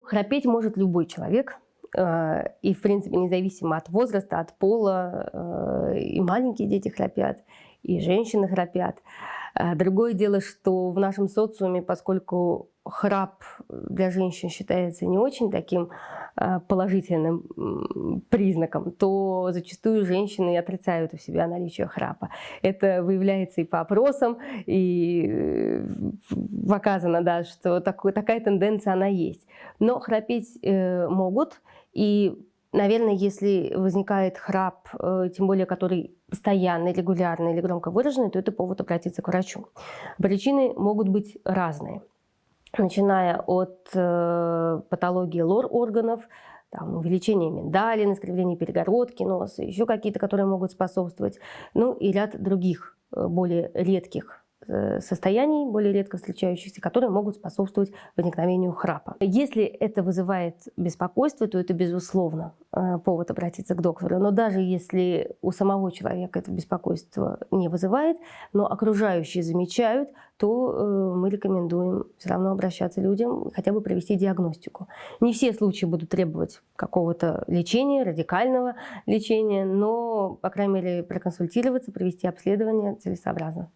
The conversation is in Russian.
Храпеть может любой человек. И, в принципе, независимо от возраста, от пола, и маленькие дети храпят, и женщины храпят. Другое дело, что в нашем социуме, поскольку храп для женщин считается не очень таким положительным признаком, то зачастую женщины отрицают у себя наличие храпа. Это выявляется и по опросам, и показано, да, что такая тенденция она есть. Но храпеть могут, и, наверное, если возникает храп, тем более который постоянный, регулярный или громко выраженный, то это повод обратиться к врачу. Причины могут быть разные, начиная от патологии лор-органов, увеличения миндалин, искривления перегородки носа, еще какие-то, которые могут способствовать, ну и ряд других более редких состояний, более редко встречающихся, которые могут способствовать возникновению храпа. Если это вызывает беспокойство, то это, безусловно, повод обратиться к доктору. Но даже если у самого человека это беспокойство не вызывает, но окружающие замечают, то мы рекомендуем все равно обращаться людям, хотя бы провести диагностику. Не все случаи будут требовать какого-то лечения, радикального лечения, но, по крайней мере, проконсультироваться, провести обследование целесообразно.